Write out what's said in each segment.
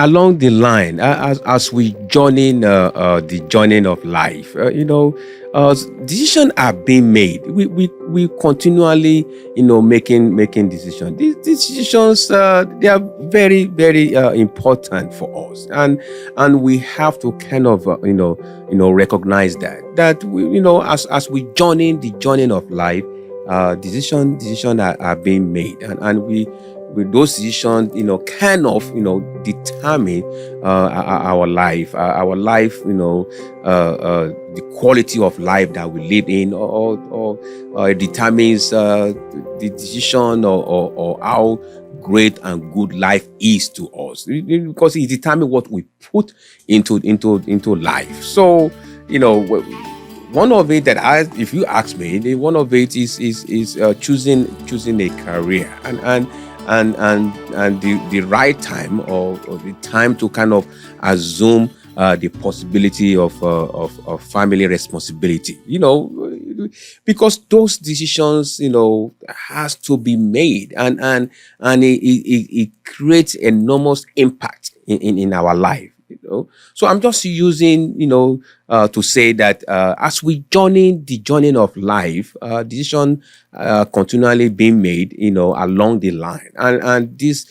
along the line, as we journey the journey of life, decisions are being made. We continually, making decisions. These decisions, they are very, very important for us, and we have to kind of, recognize that we, as we journey the journey of life, decision are being made, and we with those decisions, kind of, determine our life, the quality of life that we live in, or it determines the decision or how great and good life is to us, because it determines what we put into life. So, one of it that if you ask me, one of it is choosing a career, and the right time, or the time to kind of assume the possibility of family responsibility, because those decisions, has to be made, and it creates enormous impact in our life. So I'm just using, to say that as we journey the journey of life, decision continually being made, along the line, and these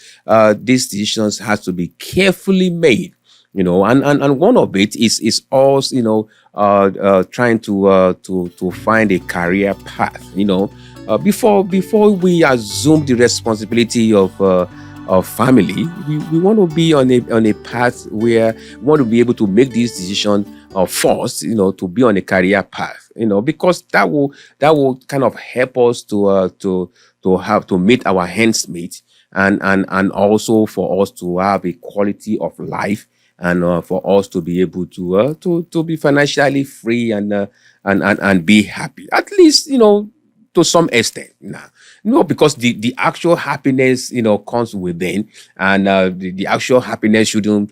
decisions has to be carefully made, and one of it is us, trying to find a career path, before we assume the responsibility of family. We want to be on a path where we want to be able to make this decision first, to be on a career path, because that will kind of help us to have to meet our ends meet, and also for us to have a quality of life, and for us to be able to be financially free, and be happy, at least, to some extent. No, because the actual happiness, comes within, and the actual happiness shouldn't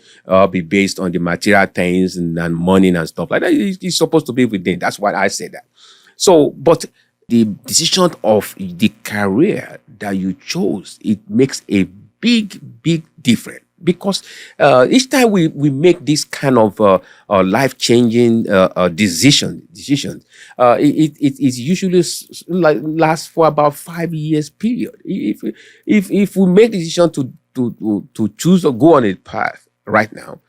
be based on the material things, and money and stuff like that. It's supposed to be within. That's why I say that. So, but the decision of the career that you chose, it makes a big, big difference. Because each time we make this kind of life-changing decisions, it usually lasts for about 5 years period. If we make decision to choose or go on a path right now,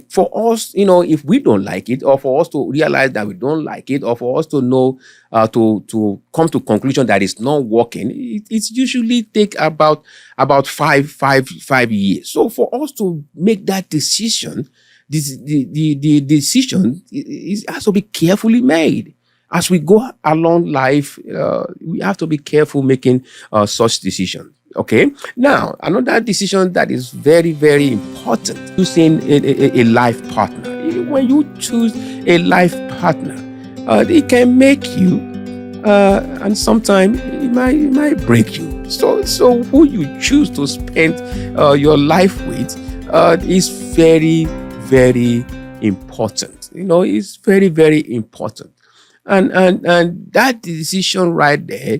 for us, if we don't like it, or for us to realize that we don't like it, or for us to know, to come to conclusion that it's not working, it's usually take about 5 years. So for us to make that decision, the decision has to be carefully made. As we go along life, we have to be careful making such decisions. Okay. Now, another decision that is very, very important: choosing a life partner. When you choose a life partner, it can make you, and sometimes it might break you. So who you choose to spend your life with is very, very important. It's very, very important, and that decision right there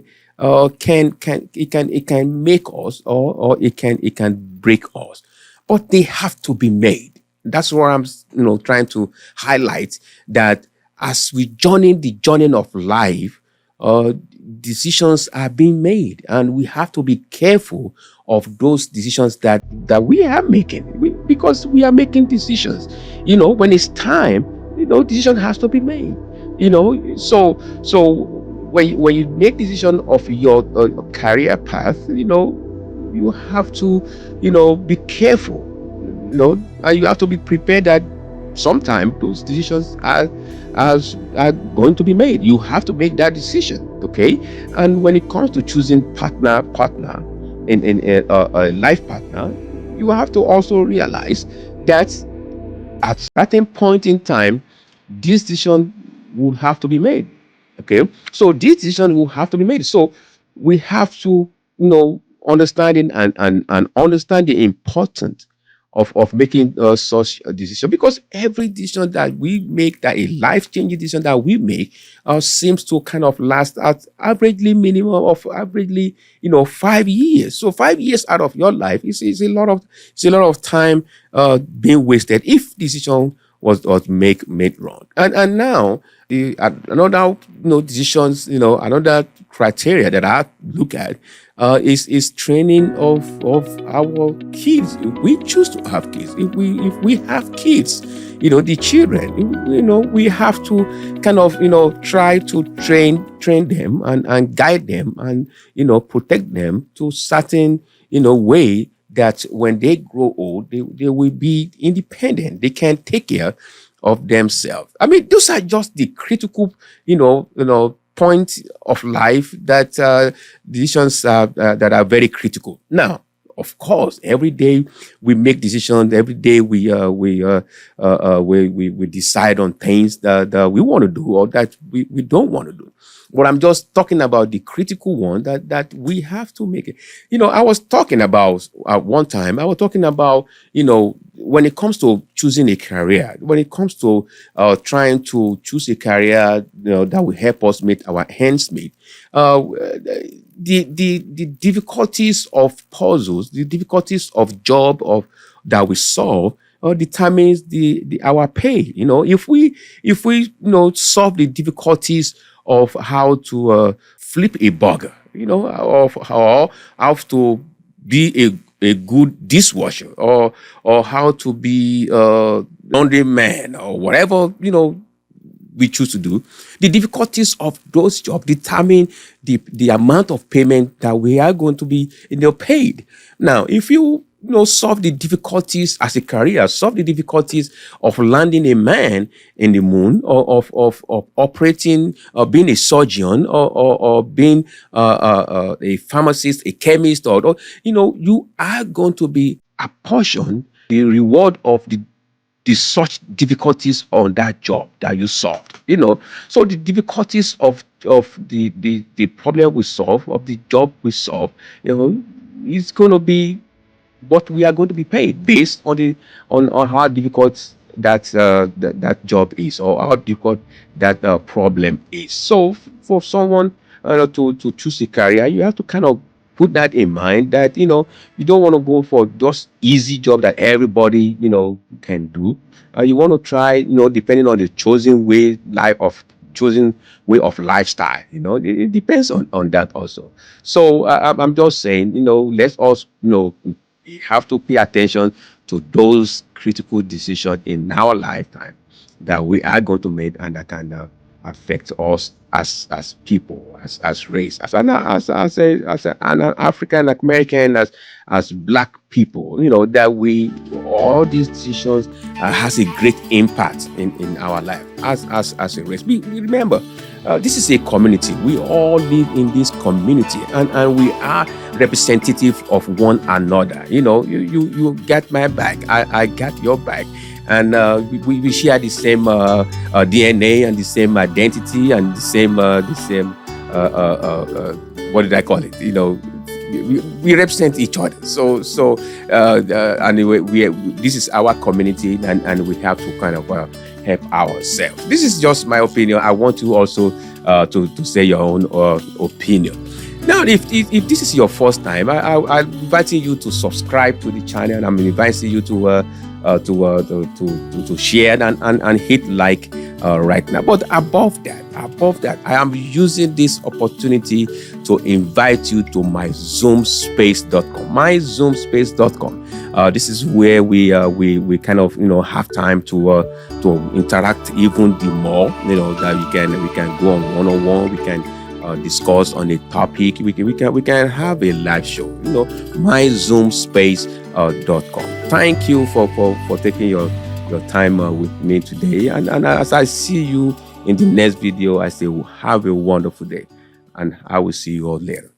can make us, or it can break us, but they have to be made. That's what I'm trying to highlight, that as we journey the journey of life, decisions are being made, and we have to be careful of those decisions that we are making, because we are making decisions. When it's time, decision has to be made. So when you make decision of your career path, you have to, be careful, and you have to be prepared that sometimes those decisions are going to be made. You have to make that decision, okay? And when it comes to choosing partner in a life partner, you have to also realize that at certain point in time, this decision will have to be made. Okay, so this decision will have to be made. So we have to, understand the importance of making such a decision, because every decision that we make, that a life-changing decision that we make, seems to kind of last at averagely minimum of averagely 5 years. So 5 years out of your life is a lot of time being wasted if decision was made wrong. And now another decisions, another criteria that I look at is training of our kids. If we choose to have kids, if we have kids, the children, we have to kind of try to train them and guide them and protect them to certain way, that when they grow old, they will be independent. They can take care of themselves. I mean, those are just the critical, points of life that decisions that are very critical. Now, of course, every day we make decisions. Every day we decide on things that we want to do or that we don't want to do. But I'm just talking about the critical one that we have to make it. I was talking about at one time, I was talking about, when it comes to choosing a career, when it comes to trying to choose a career, that will help us meet our ends meet. The difficulties of puzzles, the difficulties of job that we solve determines our pay. If we solve the difficulties of how to flip a burger, of how to be a good dishwasher, or how to be a laundry man, or whatever we choose to do. The difficulties of those jobs determine the amount of payment that we are going to be paid. Now, if you solve the difficulties as a career, solve the difficulties of landing a man in the moon, or of operating, or being a surgeon, or being a pharmacist, a chemist, or you are going to be apportioned the reward of the such difficulties on that job that you solved. So the difficulties of the problem we solve, of the job we solve, is going to be what we are going to be paid based on on how difficult that job is, or how difficult that problem is. So for someone to choose a career, you have to kind of put that in mind, that you don't want to go for just easy job that everybody can do. You want to try, depending on the chosen way of lifestyle. It depends on that also. So I'm just saying, let's us we have to pay attention to those critical decisions in our lifetime that we are going to make, and that can affect us as people, as race, an African American, as Black people. That all these decisions has a great impact in our life as a race. We remember, this is a community. We all live in this community, and we are representative of one another. You get my back, I got your back, and we share the same DNA and the same identity and the same what did I call it? We represent each other. So anyway, this is our community, and we have to kind of help ourselves. This is just my opinion. I want you also to say your own opinion. Now, if this is your first time, I'm inviting you to subscribe to the channel, and I'm inviting you to share and hit like right now. But above that, I am using this opportunity to invite you to myzoomspace.com. Myzoomspace.com. This is where we kind of have time to interact even the more. That we can go on one-on-one. We can discuss on a topic. We can have a live show. myzoomspace.com. Thank you for taking your time with me today. And as I see you in the next video, I say have a wonderful day, and I will see you all later.